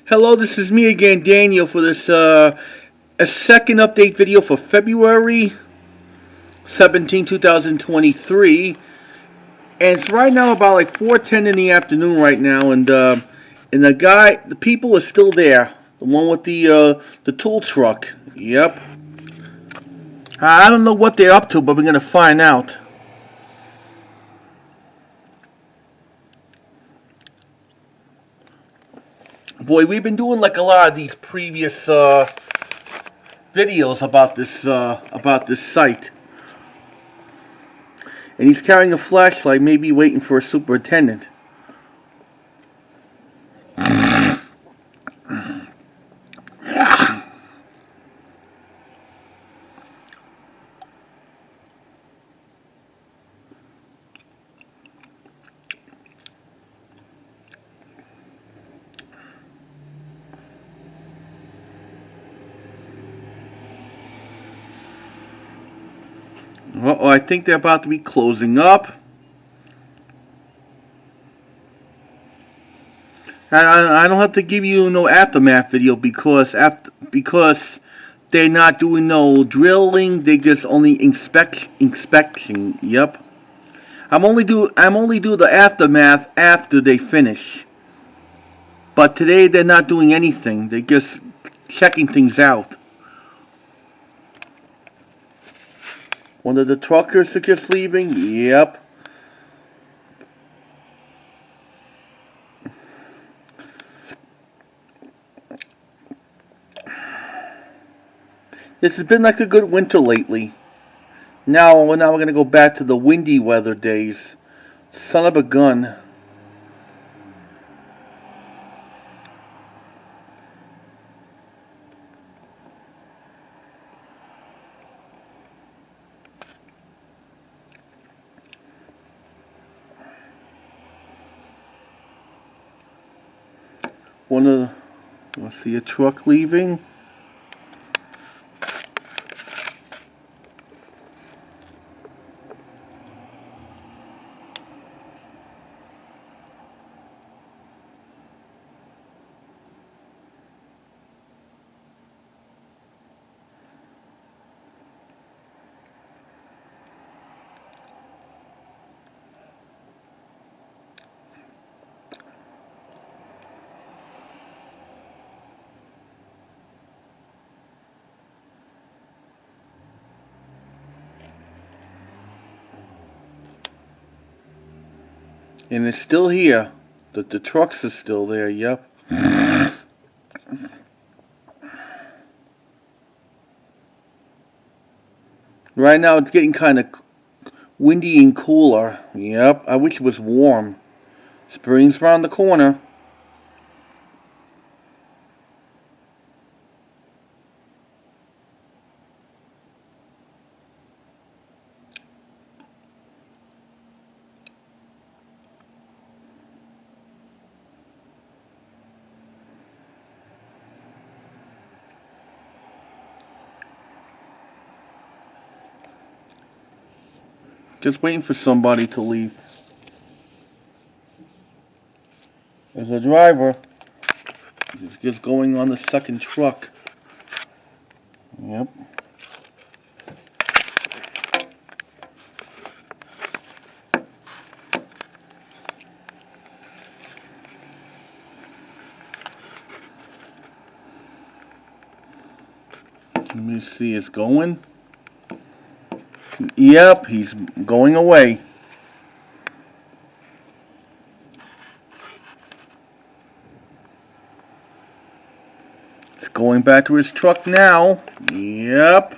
Hello, this is me again, Daniel, for this a second update video for February 17, 2023. And it's right now about like 4:10 in the afternoon right now, and the people are still there. The one with the tool truck. Yep. I don't know what they're up to, but we're gonna find out. Boy, we've been doing like a lot of these previous videos about this site. And he's carrying a flashlight, maybe waiting for a superintendent. Uh-oh, I think they're about to be closing up. I don't have to give you no aftermath video because they're not doing no drilling. They just only inspection. Yep. I'm only do the aftermath after they finish. But today they're not doing anything. They're just checking things out. One of the truckers are just leaving. Yep. This has been like a good winter lately. Now we're going to go back to the windy weather days. Son of a gun. I see a truck leaving. And it's still here. The trucks are still there, yep. Right now it's getting kind of windy and cooler. Yep, I wish it was warm. Spring's around the corner. Just waiting for somebody to leave. There's a driver. He's just going on the second truck. Yep. Let me see, it's going. Yep, he's going away. He's going back to his truck now. Yep.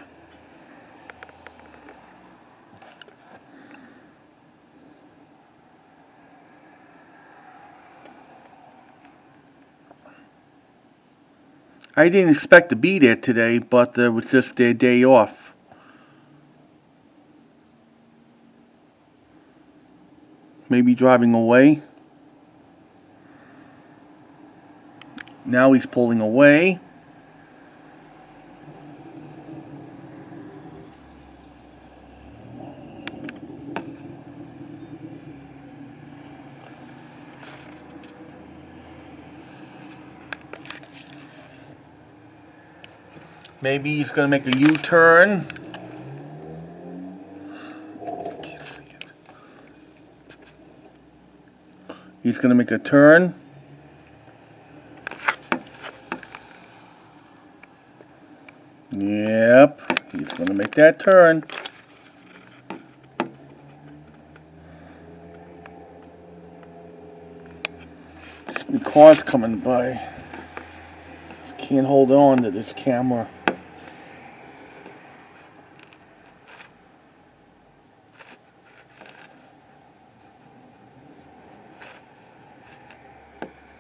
I didn't expect to be there today, but it was just their day off. Maybe driving away. Now he's pulling away. Maybe he's going to make a U-turn. Can't see it. He's going to make a turn. Yep, he's going to make that turn. The car's coming by. Can't hold on to this camera.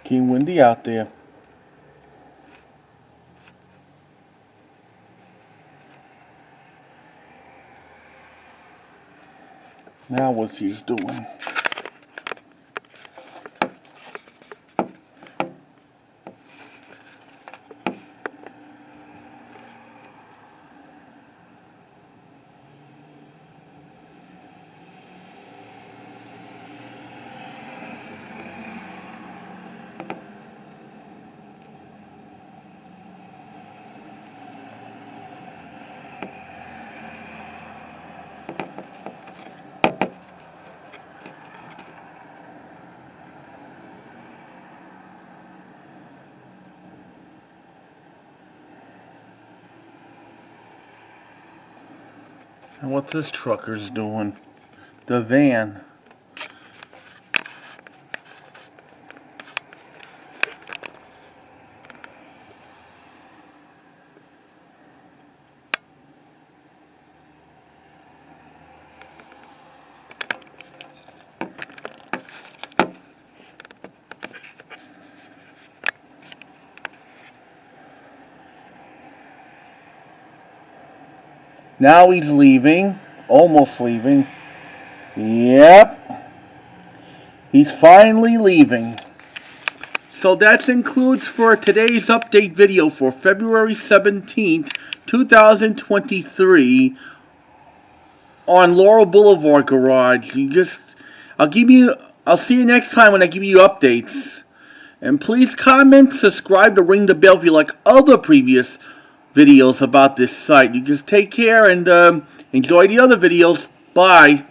Getting windy out there. Now what's he's doing? And what's this trucker's doing? The van. Now he's leaving, almost leaving. Yep, he's finally leaving. So that includes for today's update video for February 17th, 2023 on Laurel Boulevard Garage. I'll see you next time when I give you updates. And please comment, subscribe to ring the bell if you like other previous videos about this site. You just take care and enjoy the other videos. Bye.